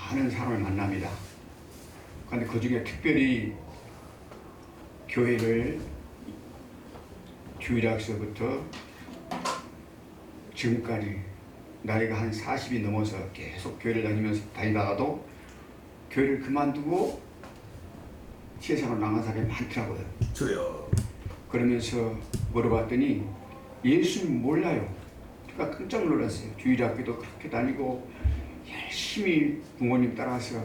많은 사람을 만납니다. 그런데 그 중에 특별히 교회를 주일학서부터 지금까지 나이가 한 40이 넘어서 계속 교회를 다니다가도 교회를 그만두고 세상으로 나간 사람이 많더라고요. 저요. 그러면서 물어봤더니 예수님 몰라요. 제가 깜짝 놀랐어요. 주일학교도 그렇게 다니고 열심히 부모님 따라서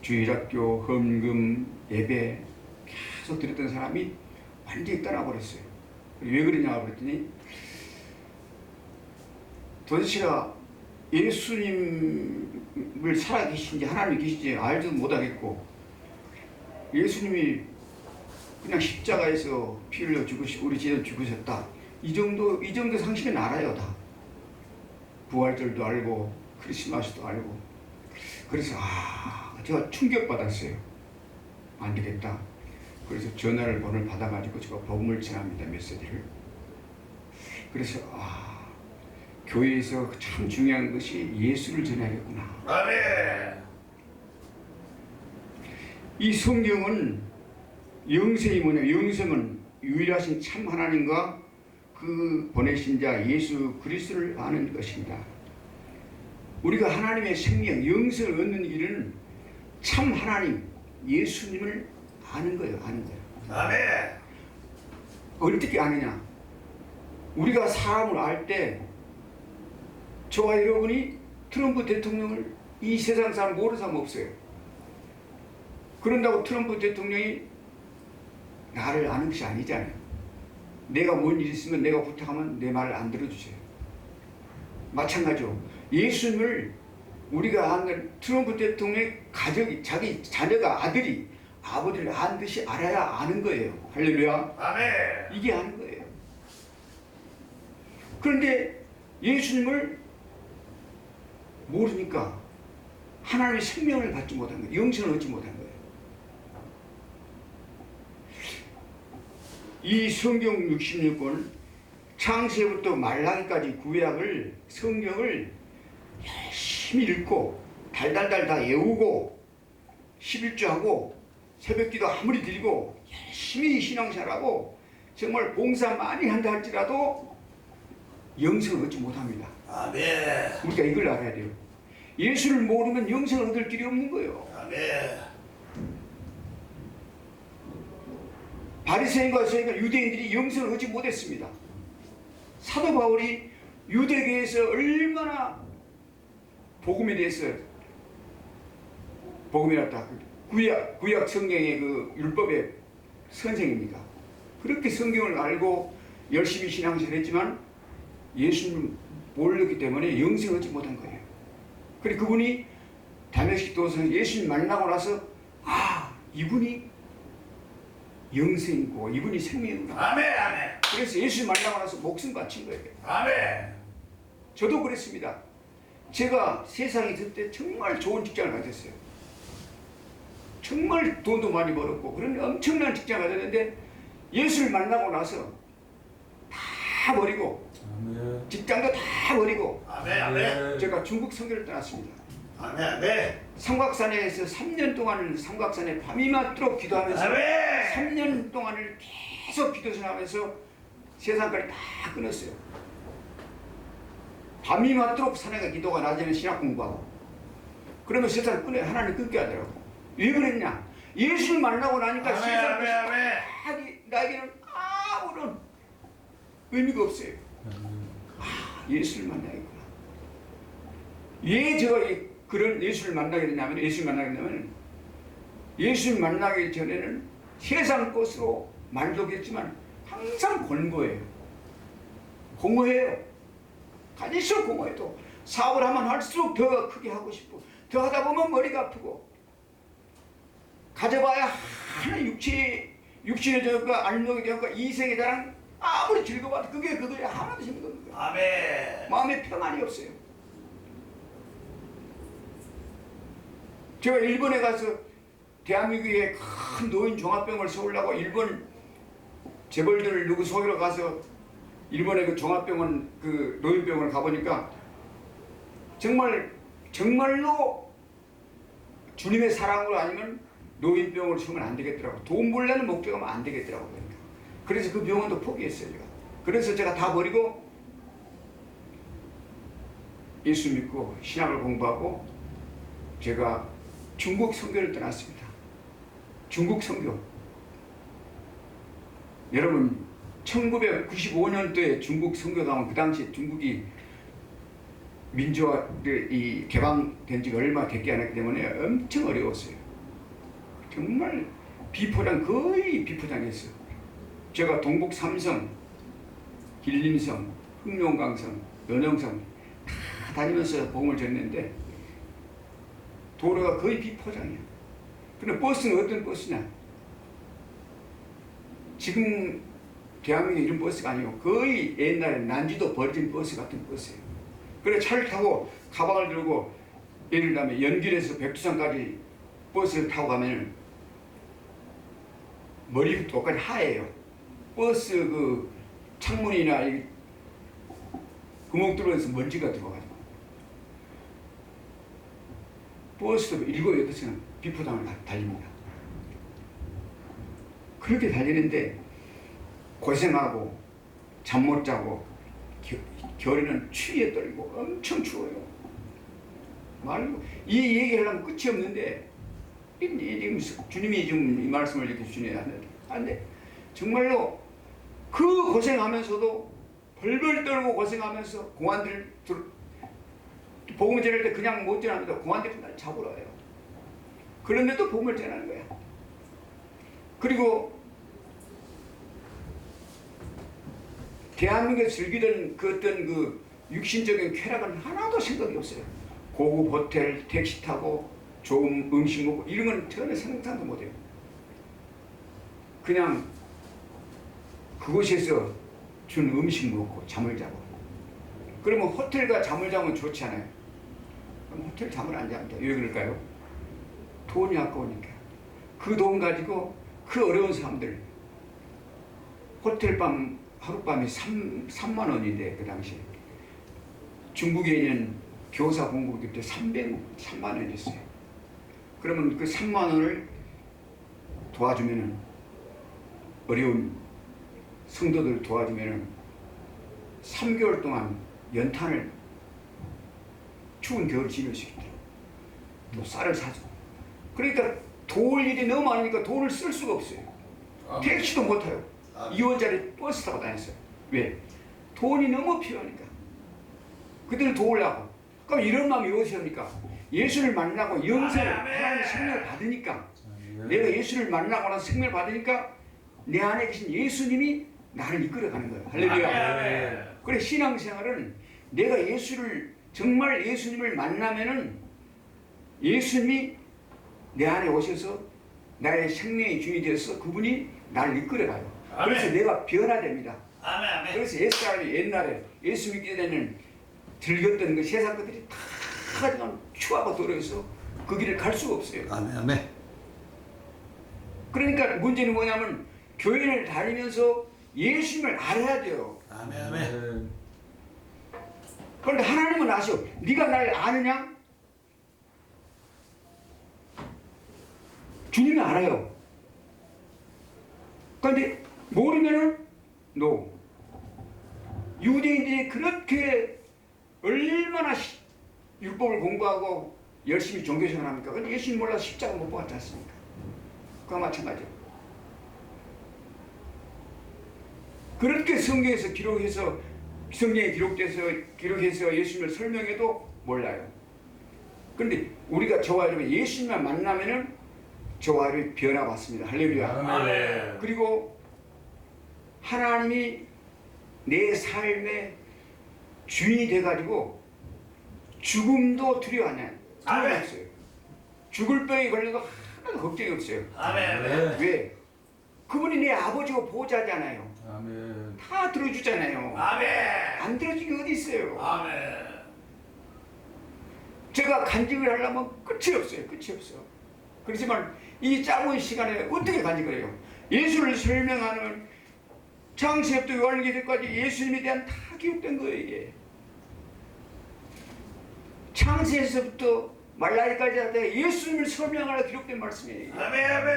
주일학교, 헌금, 예배 계속 드렸던 사람이 완전히 떠나버렸어요. 왜 그러냐 그랬더니 도대체가 예수님을 살아계신지 하나님 계신지 알지도 못하겠고 예수님이 그냥 십자가에서 피 흘려 죽으시고 우리 죄를 죽으셨다. 이 정도 상식은 알아요 다. 부활절도 알고 크리스마스도 알고. 그래서 제가 충격받았어요. 안 되겠다. 그래서 전화를 받아가지고 제가 복음을 전합니다. 메시지를. 그래서 교회에서 참 중요한 것이 예수를 전하겠구나. 아멘. 이 성경은 영생이 뭐냐? 영생은 유일하신 참 하나님과 그 보내신 자 예수 그리스도를 아는 것입니다. 우리가 하나님의 생명, 영생을 얻는 길은 참 하나님, 예수님을 아는 거예요. 아는 거예요. 아멘. 어떻게 아느냐? 우리가 사람을 알 때 저와 여러분이 트럼프 대통령을 이 세상 사람 모르는 사람 없어요. 그런다고 트럼프 대통령이 나를 아는 것이 아니잖아요. 내가 뭔 일 있으면 내가 부탁하면 내 말을 안 들어주세요. 마찬가지로 예수님을 우리가 아는 트럼프 대통령의 가족이 자기 자녀가 아들이 아버지를 아는 듯이 알아야 아는 거예요. 할렐루야. 아멘. 이게 아는 거예요. 그런데 예수님을 모르니까 하나님의 생명을 받지 못한 거예요. 영생을 얻지 못한 거예요. 이 성경 66권 창세부터 말라기까지 구약을 성경을 열심히 읽고 달달달 다 외우고 11조하고 새벽기도 아무리 드리고 열심히 신앙생활하고 정말 봉사 많이 한다 할지라도 영생을 얻지 못합니다. 아멘. 우리가 이걸 알아야 돼요. 예수를 모르면 영생을 얻을 길이 없는 거예요. 아멘. 바리새인과 서기관 유대인들이 영생을 얻지 못했습니다. 사도 바울이 유대교에서 얼마나 복음에 대해서 복음이었다. 구약 성경의 그 율법의 선생입니다. 그렇게 성경을 알고 열심히 신앙생활 했지만 예수님 몰랐기 때문에 영생을 얻지 못한 거예요. 그리고 그분이 다메섹 도서에서 예수님 만나고 나서 이분이 영생이고 이분이 생명이구나. 아멘. 아멘. 그래서 예수님 만나고 나서 목숨 바친 거예요. 아멘. 저도 그랬습니다. 제가 세상에 있을 때 정말 좋은 직장을 가졌어요. 정말 돈도 많이 벌었고 그런 엄청난 직장을 가졌는데 예수를 만나고 나서 다 버리고 직장도 다 버리고 아멘. 아멘. 제가 중국 선교를 떠났습니다. 아멘. 아멘. 삼각산에서 3년 동안을 삼각산에 밤이 맞도록 기도하면서 아멘. 3년 동안을 계속 기도하면서 세상까지 다 끊었어요. 밤이 맞도록 산에가 기도가 낮에는 신학 공부하고 그러면 세상을 끊어요. 하나님 끊게 하더라고. 왜 그랬냐? 예수를 만나고 나니까 아멘, 세상에 아멘, 나에게는 아무런 의미가 없어요. 예수를 만나야겠구나. 왜 제가 그런 예수를 만나게 됐냐면 예수를 만나기 전에는 세상 것으로 만족했지만 항상 공고해요. 공허해요. 갈수록 공허해도 사업을 하면 할수록 더 크게 하고 싶고 더 하다 보면 머리가 아프고 가져봐야 하나 육신의 저가 안목의 저가 이생의 자랑 아무리 즐거워도 그거에 하나도 힘든 거예요. 아멘. 마음에 평안이 없어요. 제가 일본에 가서 대한민국의 큰 노인 종합병원을 세우려고 일본 재벌들 누구 소유로 가서 일본의 그 종합병원 그 노인병원을 가보니까 정말로 주님의 사랑으로 아니면 노인병으로 치면 안 되겠더라고. 돈 벌려는 목적이면 안 되겠더라고. 그러니까. 그래서 그 병원도 포기했어요. 제가. 그래서 제가 다 버리고 예수 믿고 신학을 공부하고 제가 중국 선교를 떠났습니다. 중국 선교. 여러분 1995년도에 중국 선교 가면 그 당시 중국이 민주화를 개방된 지가 얼마 되지 않았기 때문에 엄청 어려웠어요. 정말 비포장 거의 비포장했어요. 제가 동북 삼성, 길림성, 흑룡강성, 연영성 다 다니면서 복음을 전했는데 도로가 거의 비포장이야. 근데 버스는 어떤 버스냐? 지금 대한민국에 이런 버스가 아니고 거의 옛날에 난지도 버려진 버스 같은 버스예요. 그래 차를 타고 가방을 들고 예를 들면 연길에서 백두산까지 버스를 타고 가면 머리부터 끝까지 하얘요. 버스 그 창문이나 이 구멍 뚫어서 먼지가 들어가지고 버스도 7, 8시간 비포장을 달립니다. 그렇게 달리는데 고생하고 잠 못 자고 겨울에는 추위에 떨고 엄청 추워요. 말고 이 얘기를 하면 끝이 없는데 지금 주님이 지금 이 말씀을 이렇게 주셔야 하는데 정말로 그 고생하면서도 벌벌 떨고 고생하면서 공안들 복음을 전할 때 그냥 못 전합니다. 공안들이 날 잡으러 와요. 그런데도 복음을 전하는 거야. 그리고 대한민국에 즐기던 그 어떤 그 육신적인 쾌락은 하나도 생각이 없어요. 고급 호텔, 택시 타고 좋은 음식 먹고 이런 건 전혀 상상도 못해요. 그냥 그곳에서 준 음식 먹고 잠을 자고. 그러면 호텔과 잠을 자면 좋지 않아요? 그럼 호텔 잠을 안 잡니다. 왜 그럴까요? 돈이 아까우니까. 그 돈 가지고 그 어려운 사람들 호텔방 하룻밤이 3만 원인데 그 당시에 중국에 있는 교사 공급기 때 3만 원이었어요. 그러면 그 3만 원을 도와주면은 어려운 성도들 도와주면은 3개월 동안 연탄을 추운 겨울 지낼 수 있더라고요. 또 쌀을 사주고. 그러니까 도울 일이 너무 많으니까 돈을 쓸 수가 없어요. 택시도 못 타요. 2원짜리 버스 타고 다녔어요. 왜? 돈이 너무 필요하니까. 그들을 도우려고. 그럼 이런 마음이 어디서 옵니까? 예수를 만나고 영생을 하나님의 생명을 받으니까 내가 예수를 만나고 나서 생명을 받으니까 내 안에 계신 예수님이 나를 이끌어가는 거예요. 할렐루야. 그래 신앙생활은 내가 예수를 정말 예수님을 만나면은 예수님이 내 안에 오셔서 나의 생명의 주인이 되어서 그분이 나를 이끌어가요. 그래서 내가 변화됩니다. 그래서 옛사람이 옛날에 예수 믿기 전에는 즐겼던 그 세상 것들이 다 가지고 추하고 더러워서 그 길을 갈 수가 없어요. 아멘. 그러니까 문제는 뭐냐면 교회를 다니면서 예수님을 알아야 돼요. 아멘. 그런데 하나님은 아셔. 네가 날 아느냐? 주님이 알아요. 그런데 모르면은 no. 유대인들이 그렇게 얼마나 율법을 공부하고 열심히 종교생활 합니까? 근데 예수님 몰라서 십자가 못 박았지 않습니까? 그와 마찬가지예요. 그렇게 성경에 기록해서 예수님을 설명해도 몰라요. 그런데 우리가 저와 여러분 예수님만 만나면은 저와 여러분이 변화받습니다. 할렐루야. 그리고 하나님이 내 삶의 주인이 돼가지고 죽음도 두려워하냐? 두려움 없어요. 죽을 병에 걸려도 하나도 걱정이 없어요. 왜? 그분이 내 아버지고 보호자잖아요. 다 들어주잖아요. 안 들어준 게 어디 있어요? 제가 간증을 하려면 끝이 없어요. 끝이 없어. 그렇지만 이 짧은 시간에 어떻게 간증을 해요? 예수를 설명하는 창세부터 요한계시까지 예수님에 대한 다 기록된 거예요. 이게 창세에서부터 말라기까지 하되 예수님을 설명하라 기록된 말씀이에요. 아멘 아멘.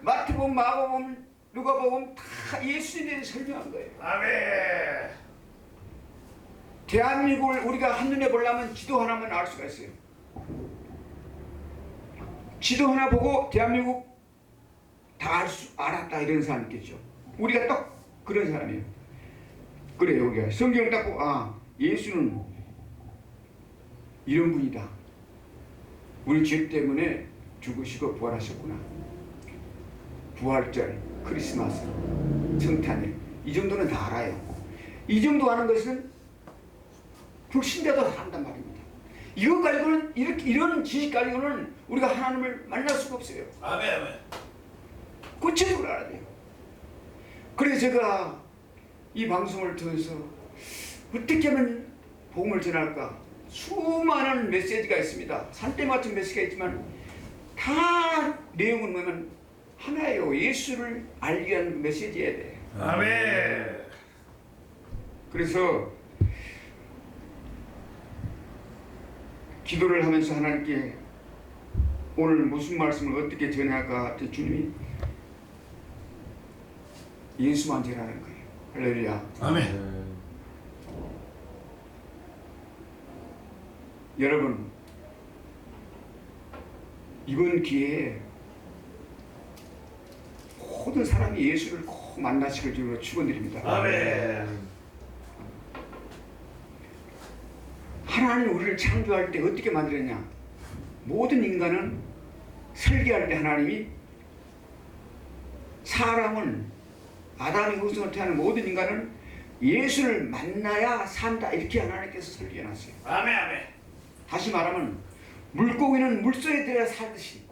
마태복음, 마가복음, 누가복음 다 예수님에 대해 설명한 거예요. 아멘. 대한민국을 우리가 한눈에 보려면 지도 하나만 알 수가 있어요. 지도 하나 보고 대한민국 다 알았다 이런 사람 있겠죠. 우리가 딱 그런 사람이에요. 그래요. 우리가 성경 딱 보고 예수는 이런 분이다. 우리 죄 때문에 죽으시고 부활하셨구나. 부활절, 크리스마스, 성탄일 이 정도는 다 알아요. 이 정도 아는 것은 불신자도 다 한단 말입니다. 이것 가지고는 이런 지식 가지고는 우리가 하나님을 만날 수가 없어요. 아멘 아멘. 구체적으로 알아야 돼요. 그래서 제가 이 방송을 통해서 어떻게 하면 복음을 전할까? 수많은 메시지가 있습니다. 산때 맞춘 메시지가 있지만 다 내용은 뭐냐면 하나예요. 예수를 알기 위한 메시지여야 돼. 아멘. 그래서 기도를 하면서 하나님께 오늘 무슨 말씀을 어떻게 전할까? 주님이 예수만 전하는 거예요. 할렐루야. 아멘. 여러분 이번 기회에 모든 사람이 예수를 꼭 만나시길 주로 축원드립니다. 아멘. 하나님 우리를 창조할 때 어떻게 만들었냐? 모든 인간은 설계할 때 하나님이 사람은 아담의 후손을 태어난 모든 인간은 예수를 만나야 산다 이렇게 하나님께서 설계해놨어요. 아멘 아멘. 다시 말하면 물고기는 물속에 들어야 살듯이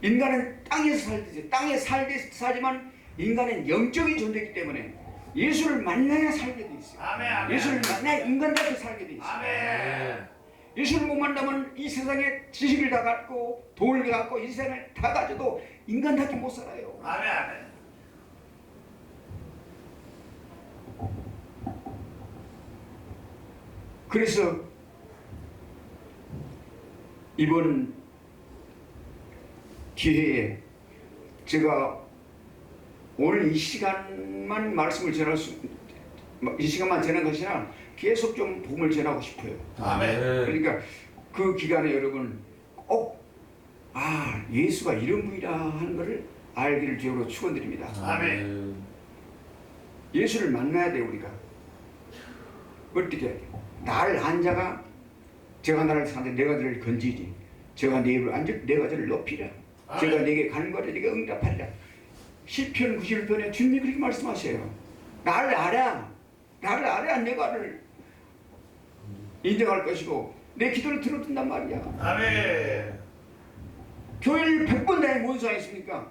인간은 땅에서 살듯이 땅에 살지만 인간은 영적인 존재이기 때문에 예수를 만나야 살게 돼 있어요. 아멘 아멘. 예수를 만나야 인간답게 살게 돼 있어요. 아멘. 예수를 못 만나면 이 세상에 지식을 다 갖고 돈을 다 갖고 이 세상을 다 가져도 인간답게 못 살아요. 아멘 아멘. 그래서 이번 기회에 제가 오늘 이 시간만 말씀을 전할 이 시간만 전한 것이 아니라 계속 좀 복음을 전하고 싶어요. 아멘. 그러니까 그 기간에 여러분 꼭 예수가 이런 분이다 하는 것을 알기를 주로 축원드립니다. 아멘. 예수를 만나야 돼 우리가. 어떻게 해야 돼? 나를 안 자가 제가 나를 사는데 내가 너를 건지지. 제가 내 입을 앉을 내가 저를 높이라. 제가 내게 가는 거를 네가 응답하리라. 시편 91편에 주님이 그렇게 말씀하셔요. 나를 알아야 내가를 인정할 것이고 내 기도를 들어준단 말이야. 아멘. 교회를 100번 다니는 뭔 상황이 있습니까?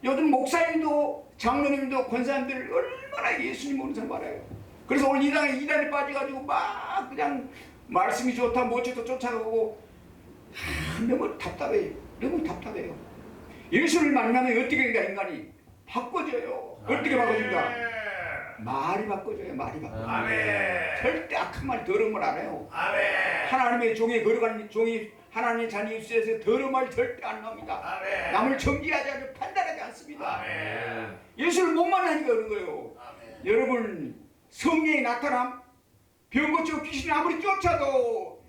요즘 목사님도 장로님도 권사님들 얼마나 예수님 모르는 사람 많아요. 그래서 오늘 이단에 빠져가지고 막 그냥 말씀이 좋다 멋지다 쫓아가고 너무 답답해요. 너무 답답해요. 예수를 만나면 어떻게 되니까 인간이 바꿔져요. 어떻게 바꿔진가? 말이 바꿔져요. 말이 바꿔. 아멘. 절대 악한 말 더러운 말 안 해요. 아멘. 하나님의 종에 걸어가는 종이 하나님의 자녀 입술에서 더러운 말 절대 안 나옵니다. 아멘. 남을 정죄하지 않고 판단하지 않습니다. 아멘. 예수를 못 만나니까 그런 거예요. 아멘. 여러분 성령이 나타남 병 고치고 귀신이 아무리 쫓아도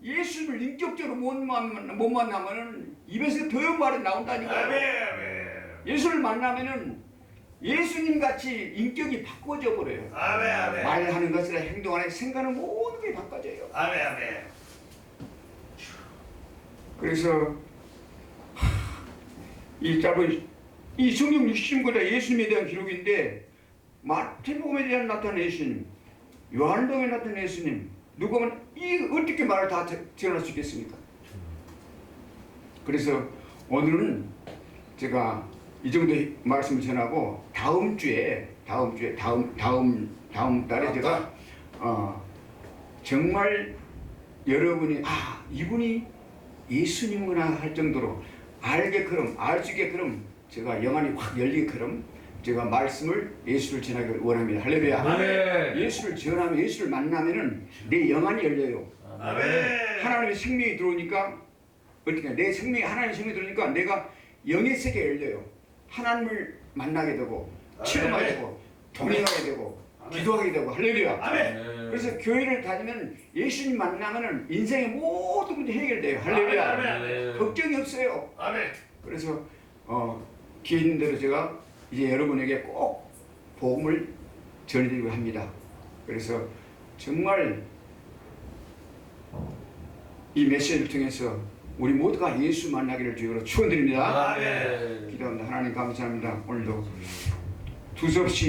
예수를 인격적으로 못 만나면은 입에서 더러운 말이 나온다니까요. 아멘. 예수를 만나면은 예수님 같이 인격이 바꿔져 버려요. 아멘. 아멘. 말하는 것이나 행동하는 생각하는 모든 게 바꿔져요. 아멘. 아멘. 그래서 이 짧은 이 성경 60권에 예수님에 대한 기록인데 마태복음에 대한 나타난 예수님, 요한복음에 나타난 예수님, 누구면 이 어떻게 말을 다 전할 수 있겠습니까? 그래서 오늘은 제가 이 정도 말씀을 전하고 다음 달에 제가 정말 여러분이 이분이 예수님구나 할 정도로 알 수 있게끔 제가 영안이 확 열리게끔 제가 말씀을 예수를 전하기를 원합니다. 할렐루야. 아멘. 예수를 전하면 예수를 만나면은 내 영안이 열려요. 아멘. 하나님의 생명이 들어오니까 어떻게 내 생명이 하나님의 생명이 들어오니까 내가 영의 세계에 열려요. 하나님을 만나게 되고 체험하게 되고 동행하게 되고 기도하게 되고 할렐루야. 아멘. 그래서 교회를 다니면 예수님 만나면은 인생의 모든 문제 해결돼요. 할렐루야. 아멘. 걱정이 없어요. 아멘. 그래서 기회 있는 대로 제가 이제 여러분에게 꼭 복음을 전해드리고 합니다. 그래서 정말 이 메시지를 통해서 우리 모두가 예수 만나기를 주로 축원드립니다. 아멘. 기도합니다. 하나님 감사합니다. 오늘도 두서없이